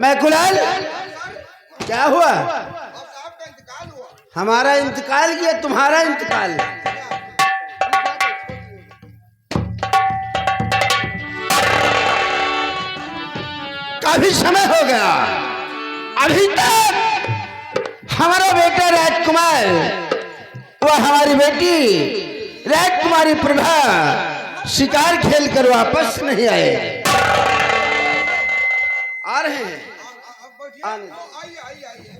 बैकुलाल क्या हुआ? आपका इंतकाल हुआ। हमारा इंतकाल किया, तुम्हारा इंतकाल? काफी समय हो गया, अभी तक हमारा बेटा राजकुमार व हमारी बेटी राजकुमारी प्रभा शिकार खेल कर वापस नहीं आए। आ रहे हैं, आइए आइए आइए।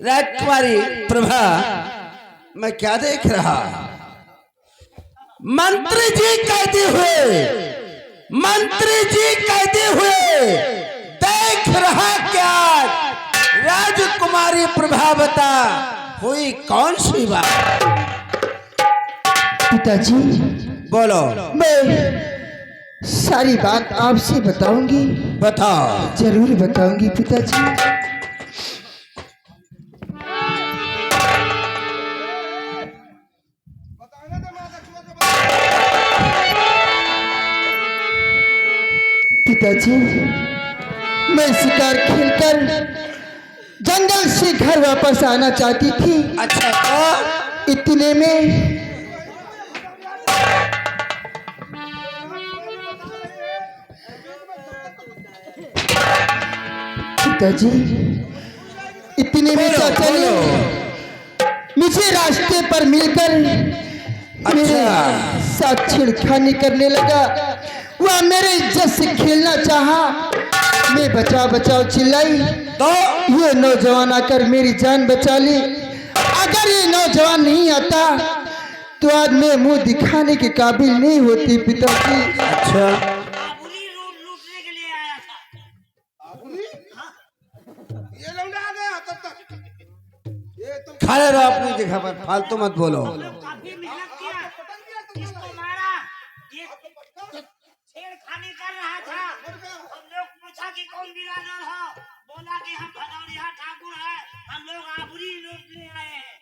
राजकुमारी प्रभा, मैं क्या देख रहा? मंत्री जी कहते हुए देख रहा क्या? राजकुमारी प्रभा बता, हुई कौन सी बात? पिताजी बोलो। मैं सारी बात आपसे बताऊंगी। बताओ। जरूर बताऊंगी पिताजी। पिताजी मैं शिकार खेलकर जंगल से घर वापस आना चाहती थी। अच्छा, तो इतने में पिताजी चाचा ने मुझे रास्ते पर मिलकर मेरे साथ छेड़खानी करने लगा। वह मेरे इज्जत से खेलना चाहा। मैं बचाओ बचाओ चिल्लाई तो ये नौजवान आकर मेरी जान बचा ली। अगर ये नौजवान नहीं आता तो आज मैं मुंह दिखाने के काबिल नहीं होती पिताजी। अच्छा, ये लौंडा आ गया तब तक। ये तुम खड़े रहो अपनी जगह पर, फालतू मत बोलो। काफी मेहनत किया, इसको मारा, ये छेड़खानी कर रहा था। हम लोग पूछा कि कौन बिरादर हो, बोला कि हम भदौरिया ठाकुर हैं, हम लोग आबूरी लूटने आए हैं।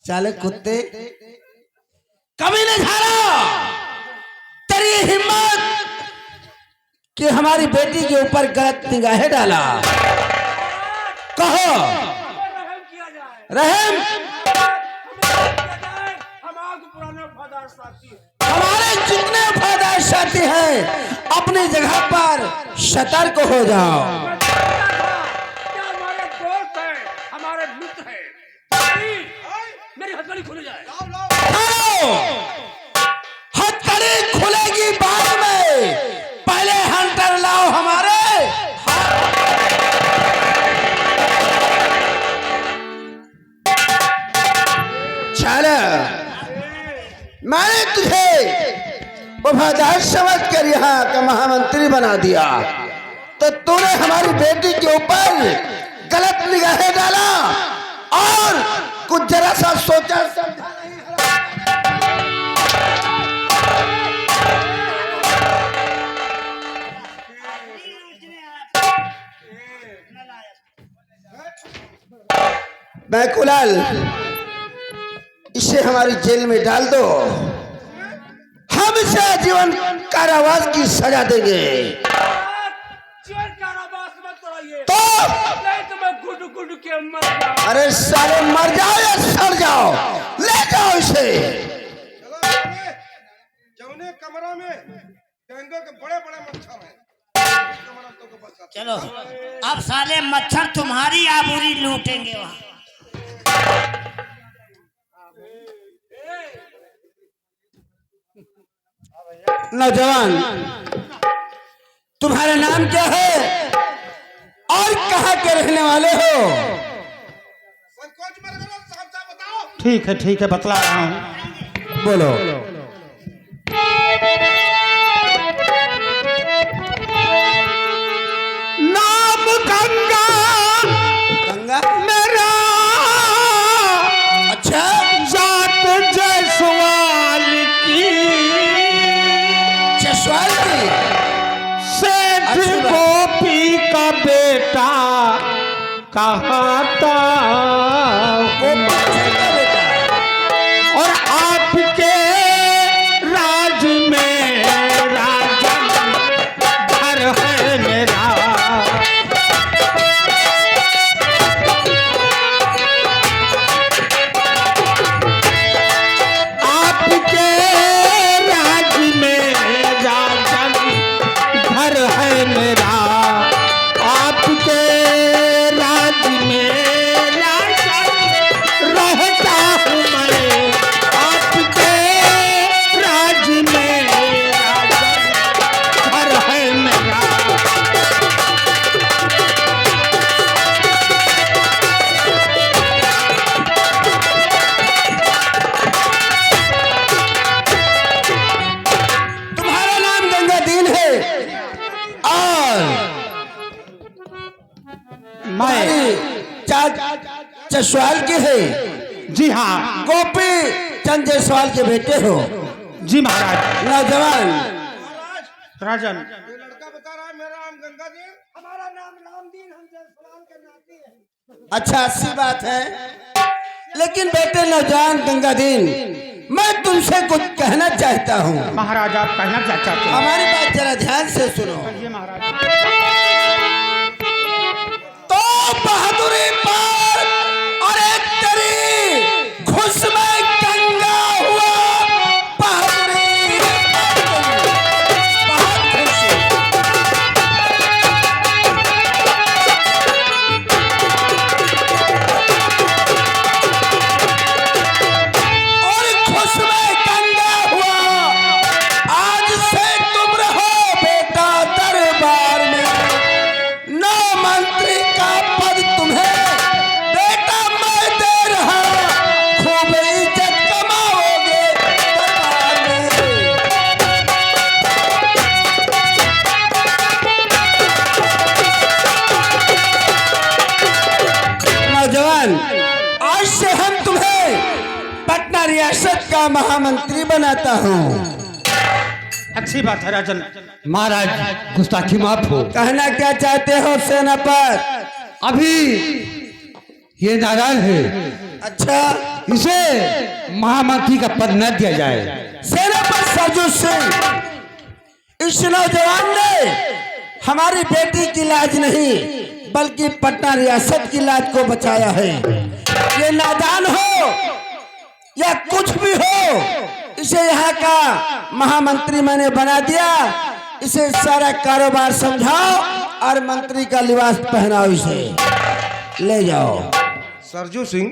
चाले कुत्ते, कभी नहीं झाड़ा तेरी हिम्मत कि हमारी बेटी के ऊपर गलत निगाहें डाला। कहो रहम, हमारे जितने वफादार साथी हैं अपनी जगह पर सतर्क हो जाओ। हमारे दोस्त हैं, हमारे मित्र हैं। मेरी हथकड़ी खुल जाए। हथकड़ी खुलेगी बाद में, पहले हंटर लाओ हमारे। चल, मैंने तुझे वफादार समझ कर यहाँ का महामंत्री बना दिया, तो तूने हमारी बेटी के ऊपर गलत निगाहें डाला और कुछ जरा सा सोचा समझा नहीं। बैकुलाल, इसे हमारी जेल में डाल दो, हम इसे आजीवन कारावास की सजा देंगे। जीवन कारावास मत कराइए, तो नहीं तो मैं गुड गुड के मर जाऊं। अरे सारे मर जाओ या सड़ जाओ, ले जाओ इसे। जौने कमरा में डेंगू के बड़े बड़े मच्छर हैं। चलो अब साले मच्छर तुम्हारी आबूरी लूटेंगे वहाँ। नौजवान, तुम्हारा नाम क्या है और कहाँ के रहने वाले हो? संकोच मत करो, साफ साफ बताओ। ठीक है बतला रहा हूँ। बोलो। कहता और आपके राज में राजन घर है मेरा। आपके राज में राजन घर है मेरा। आपके राज में राजन रहता हूँ मैं। आपके राज में राजन घर है मेरा। तुम्हारा नाम गंगादीन है और मैं जसवाल के है। जी हाँ गोपी चंद जसवाल के बेटे हो। जी महाराज। नौजवान महाराज राजन ये लड़का बता रहा है मेरा नाम गंगादीन, हमारा नाम रामदीन, हम जयसवाल के नाती हैं। अच्छा अच्छी बात है, लेकिन बेटे नौजवान गंगादीन, मैं तुमसे कुछ कहना चाहता हूँ। महाराज आप कहना क्या चाहते हैं? हमारी बात जरा ध्यान से सुनो। कहिए महाराज। तो बहादुरी पर और एक तेरी खुश में गंगा हुआ बहादुरी बहुत खुशी। और खुश में गंगा हुआ, आज से तुम रहो बेटा दरबार में। नौ मंत्री का पद तुम्हें बेटा मैं दे रहा, खूब इज्जत कमाओगे दरबार में। नौजवान, आज से हम तुम्हें पटना रियासत का महामंत्री बनाता हूँ। अच्छी बात है राजन। महाराज गुस्ताखी माफ हो। कहना क्या चाहते हो सेनापति? अभी ये नाराज है, अच्छा इसे महामंत्री का पद न दिया जाए। सेनापति सरजू सिंह, इस नौजवान ने हमारी बेटी की लाज नहीं बल्कि पटना रियासत की लाज को बचाया है। ये नादान हो या कुछ भी हो, इसे यहाँ का महामंत्री मैंने बना दिया। इसे सारा कारोबार समझाओ और मंत्री का लिबास पहनाओ, इसे ले जाओ। सरजू सिंह,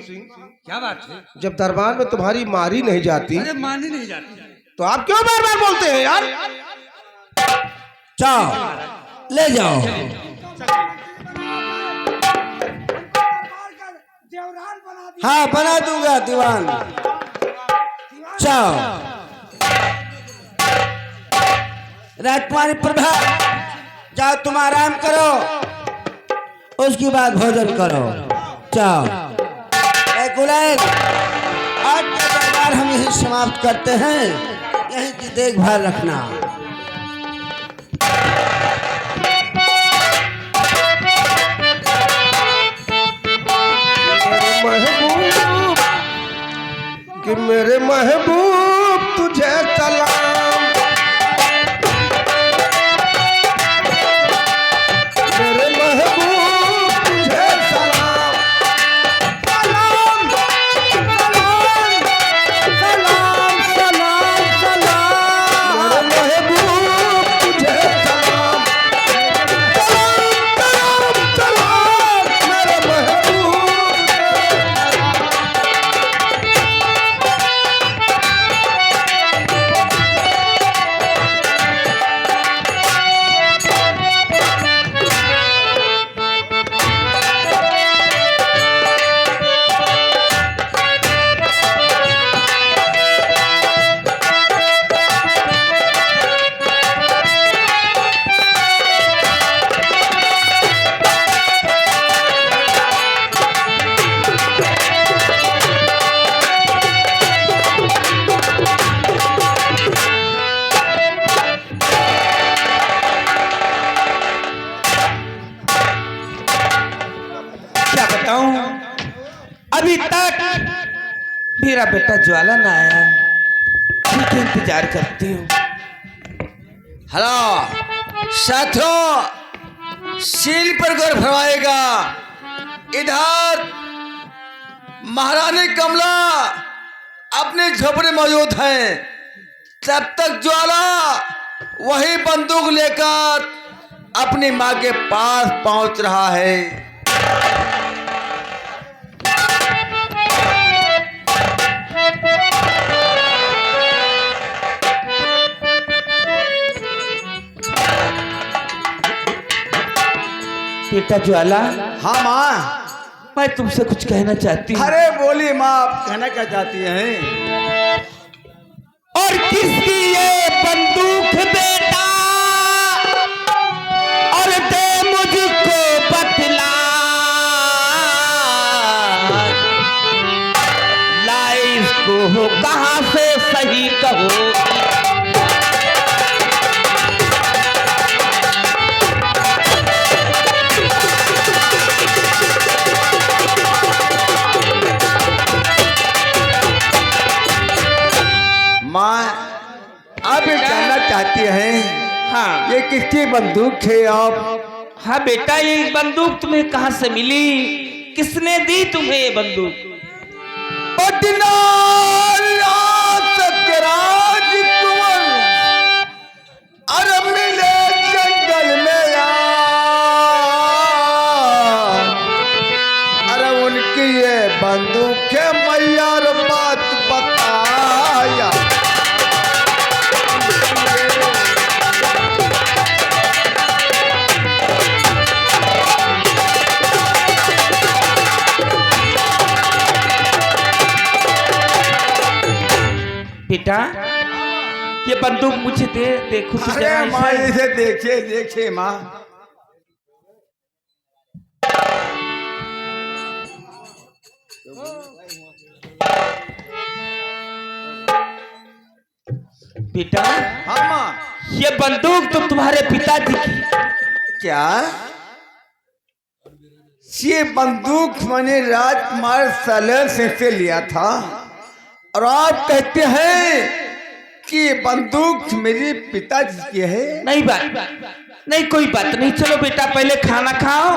क्या बात है? जब दरबार में तुम्हारी मारी नहीं जाती अरे मानी नहीं जाती। तो आप क्यों बार बार बोलते हैं यार? जाओ ले जाओ। हाँ बना दूंगा दीवान। जाओ राजकुमारी प्रभा, जाओ तुम आराम करो, उसके बाद भोजन करो। जाओ गुलैन, आज का दरबार हम यही समाप्त करते हैं, यहीं की देखभाल रखना। महबूब कि मेरे महबूब तुझे सलाम, मेरे महबूब तुझे सलाम, सलाम सलाम सलाम सलाम सलाम, मेरे महबूब तुझे सलाम, सलाम सलाम सलाम, मेरे महबूब बताऊं, अभी तक मेरा बेटा ज्वाला ना आया, ठीक है इंतजार करती हूँ। हेलो साथियों, सील पर गौर फरमाएगा। इधर महारानी कमला अपने झोपड़े मौजूद हैं। तब तक ज्वाला वही बंदूक लेकर अपनी माँ के पास पहुंच रहा है। बेटा ज्वाला। हाँ माँ। मैं तुमसे कुछ कहना चाहती हूँ। अरे बोलिए माँ, आप कहना क्या चाहती हैं? और किसकी ये बंदूक बेटा, और दे मुझको बतला, ला इसको कहाँ से सही कहो। माँ आप ये जानना चाहती हैं हाँ ये किसकी बंदूक है आप? हाँ बेटा, ये बंदूक तुम्हें कहाँ से मिली, किसने दी तुम्हें ये बंदूक? पटना रियासत के राजकुंवर अरे मिले जंगल में अरे उनकी ये बंदूक है मैया रे, बात बताया। बेटा ये बंदूक मुझे दे, देखो तो अरे जरा माँ इसे। इसे देखिए देखिए माँ। बेटा हाँ माँ। ये बंदूक तो तुम्हारे पिताजी की। क्या ये बंदूक मैंने राजकुमार सैलन से लिया था और आप कहते हैं कि ये बंदूक मेरे पिताजी की है? नहीं नहीं कोई बात नहीं, चलो बेटा पहले खाना खाओ,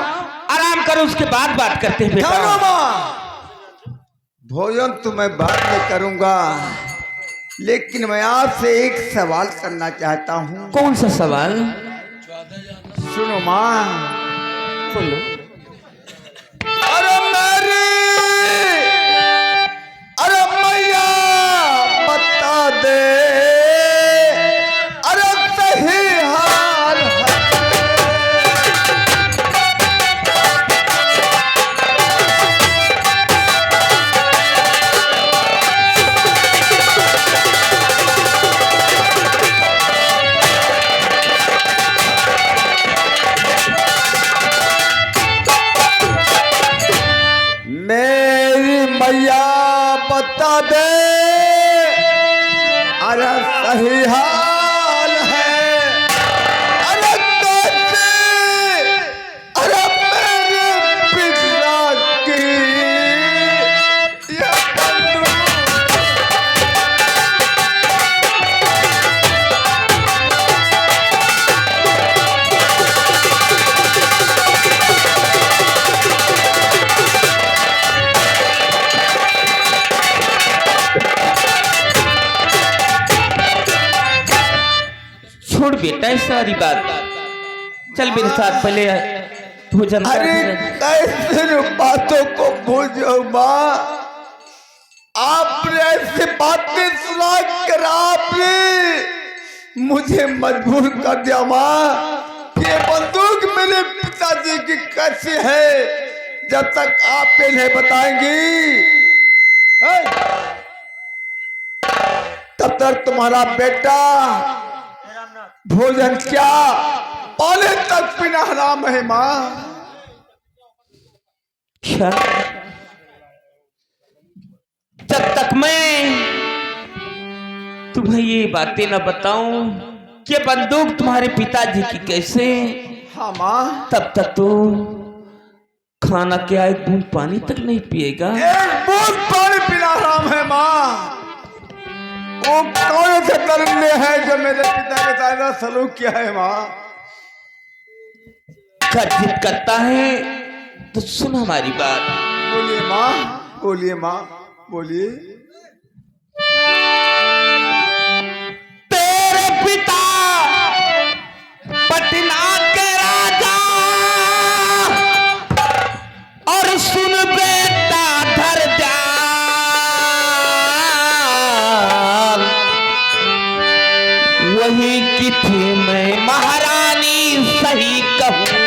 आराम करो, उसके बाद बात करते हैं जानो बेटा। माँ, भोजन तो मैं बाद में करूंगा, लेकिन मैं आपसे एक सवाल करना चाहता हूँ। कौन सा सवाल? सुनो माँ। बोलो। अरे मेरी अरे मैया बता दे, अरे सही हाल है। मेरी मैया बता दे, अरे सही हाल है, अरे कैसे, अरे मेरे पिता की ये बंदूक। छोड़ बेटा इस सारी बात, चल मेरे साथ पहले भोजन कर। अरे कैसे बातों को भूलो माँ, आपने ऐसी बातें सुना कर आपने मुझे मजबूर कर दिया माँ। ये बंदूक मेरे पिताजी की कैसी है, जब तक आप इन्हें बताएंगी तब तक तुम्हारा बेटा भोजन क्या पाले तक बिना हराम है माँ। अच्छा, जब तक मैं तुम्हें ये बातें न बताऊं कि बंदूक तुम्हारे पिताजी की कैसे, हाँ माँ। तब तक तो खाना क्या, एक बूंद पानी तक नहीं पिएगा? एक बूंद पानी पिला राम है माँ। वो कौन से दरिंदे हैं जो मेरे पिता के साथ ऐसा सलूक किया है माँ? जिद करता है तो सुन हमारी बात। बोलिए माँ, बोलिए माँ, बोलिए। तेरे पिता पटना के राजा, और सुन बेटा धर जा, वही की थी मैं महारानी, सही कहूँ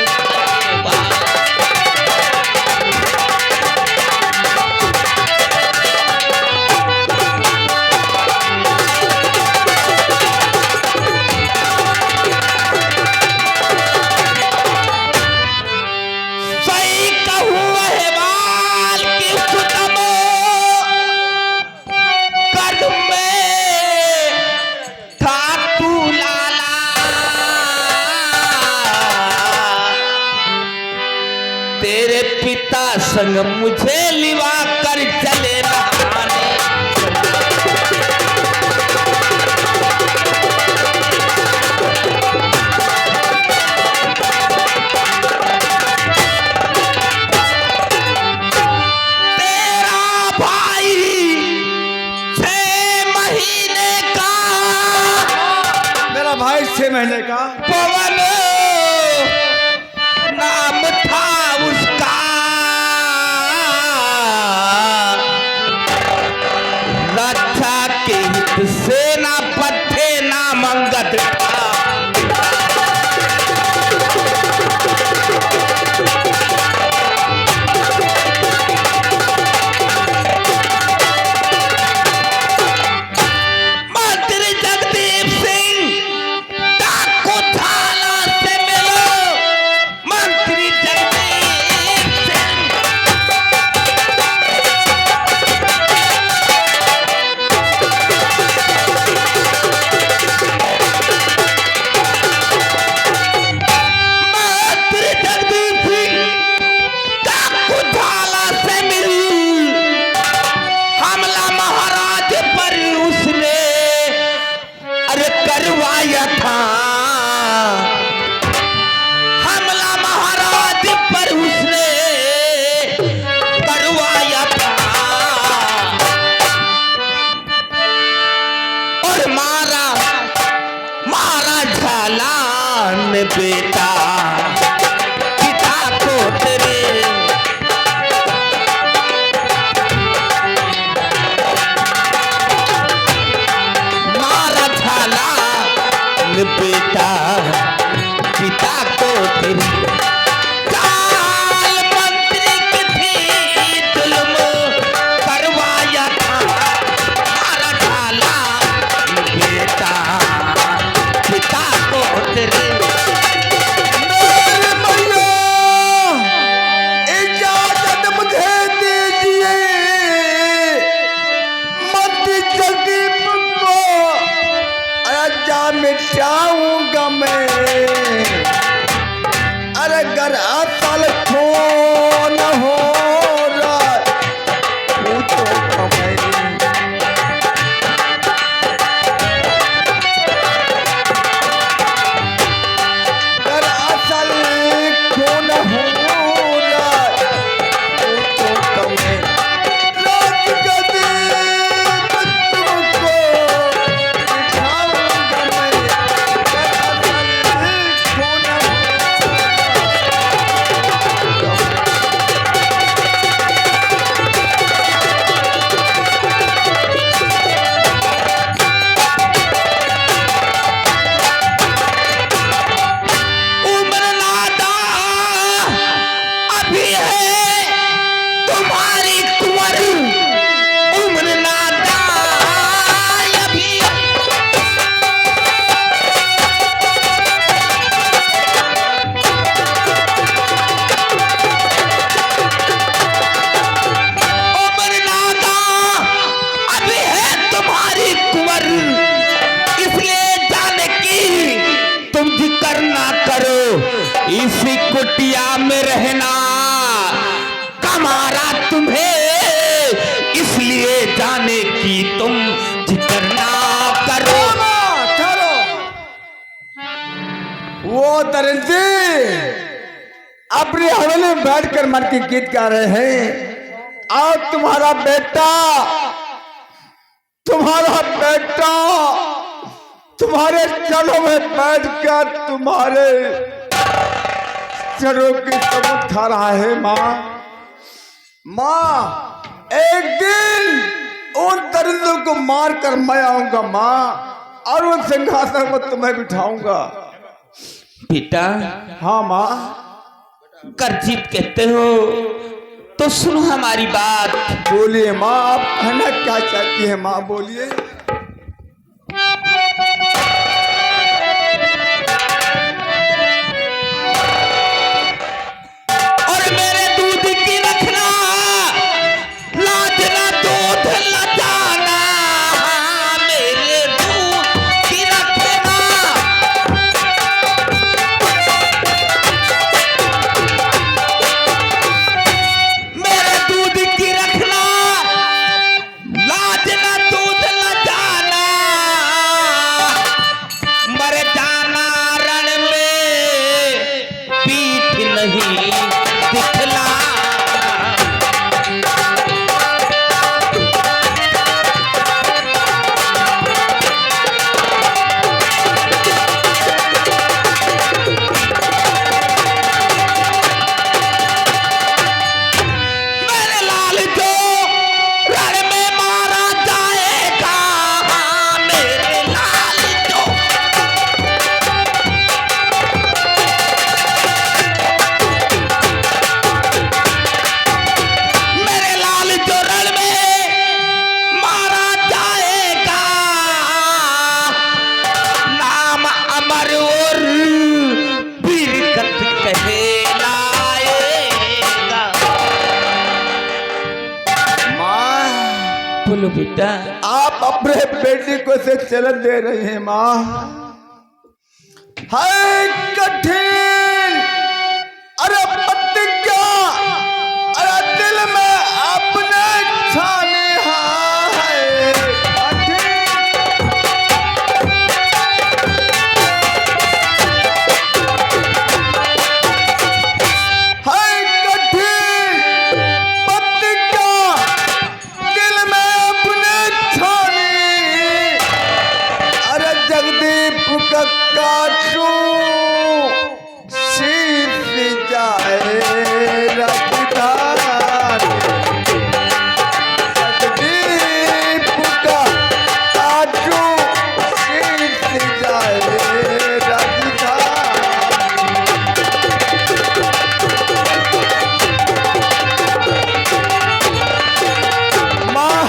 संग मुझे लिवा कर चले नहाने। तेरा भाई 6 महीने का, मेरा भाई 6 महीने का पवन नाम था उसका, रक्षा के हित सेना पट्टे नाम अंगद था। मंत्री जगदीप सिंह डाकू झाल की तुम जिक्र ना करो। ठहरो। वो दरिंदे अपनी हवेली में बैठकर मन के गीत गा रहे हैं और तुम्हारा बेटा तुम्हारे चरणों में बैठकर तुम्हारे चरणों की सबूत खा रहा है। माँ एक दिन उन दरिंदों को मारकर मैं आऊंगा माँ, और उन सिंहासन पर तुम्हें बिठाऊंगा। बेटा हाँ माँ। गर्जित कहते हो तो सुनो हमारी बात। बोलिए माँ, आप कहना क्या चाहती है माँ, बोलिए। और मेरे दूध की रखना, लाज ना दूध लजाना, मेरे दूध की रखना। मेरे दूध की रखना, लाज ना दूध लजाना, मर जाना रण में, पीठ नहीं दिखला। मेरे लाल को रण में मारा जाएगा, मेरे लाल को। मेरे लाल को रण में मारा जाएगा, नाम अमर और बिरकत कहलाएगा। माँ बोलो बेटा। आप अपने बेटी को से चलन दे रही हैं माँ। है कठिन अरे प्रतिज्ञा, अरे दिल में अपने छाने है कठिन। है कठिन प्रतिज्ञा, दिल में अपने छाने, अरे जगदीप का काटू शीश जाए रखदार। जगदीप का काटू शीश जाए रखदार। माँ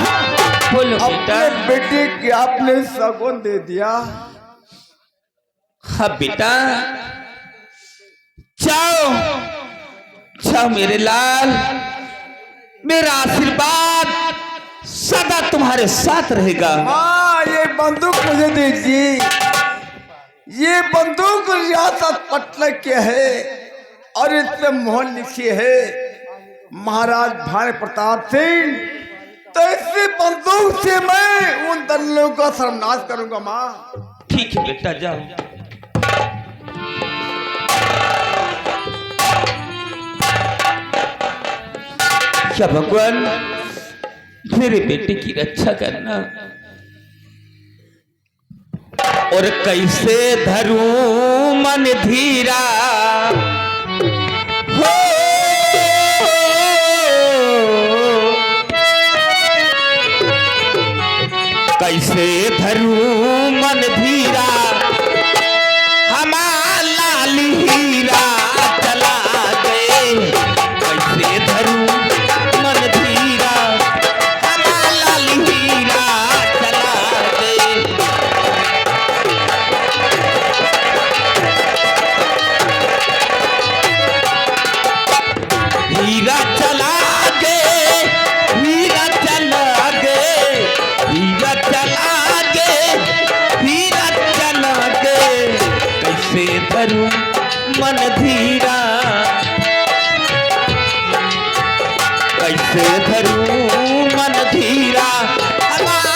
बोलो अपने बेटा। बेटी की आपने सगुन दे दिया। हाँ बेटा, जाओ जाओ मेरे लाल, मेरा आशीर्वाद सदा तुम्हारे साथ रहेगा। माँ ये बंदूक मुझे दीजिए। ये बंदूक रियासत पटना की है और इस पे मोहर लिखी है महाराज भानु प्रताप सिंह। तो इसी बंदूक से मैं उन दलियों का सर्वनाश करूंगा माँ। ठीक है बेटा, जाओ। क्या भगवान मेरे बेटे की रक्षा करना, और कैसे धरूं मन धीरा हो। कैसे धरूं मन धीरा, हमारा लाल हीरा चला गए। कैसे धरूं मन धीरा, हमारा लाल हीरा चला गए। हीरा चला गए, हीरा चला गए, हीरा चला गए, हीरा चला गए। कैसे धरूं मन धीरा, कैसे धरूं मन धीरा, हमारा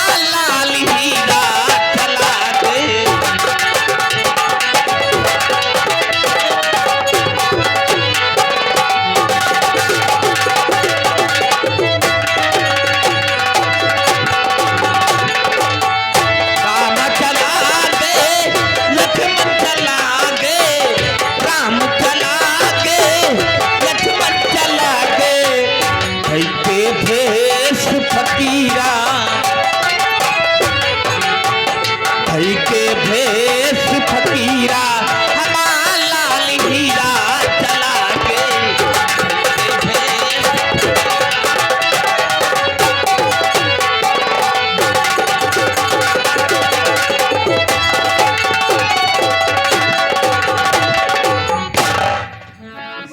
फकीरा भाई के भेष फकीरा हमारा लाल हीरा चला के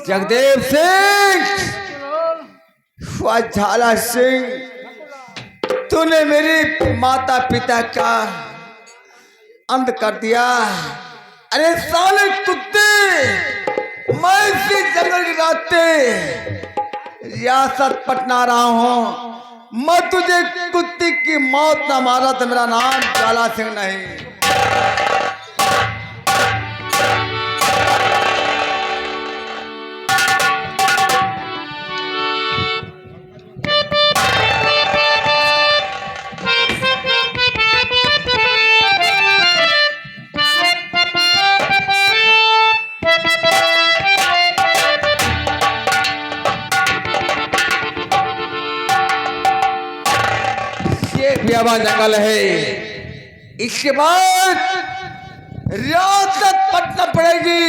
जगदेव सिंह व झाला सिंह, तूने मेरी माता पिता का अंत कर दिया। अरे साले कुत्ते, मैं इसी जंगल के रास्ते रियासत पटना रहा हूं। मैं तुझे कुत्ते की मौत न मारा तो मेरा नाम झाला सिंह नहीं। बियाबान जंगल है, इसके बाद रियासत पटना पड़ेगी।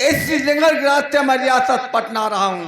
इसी जंगल के रास्ते में रियासत पटना रहा हूं।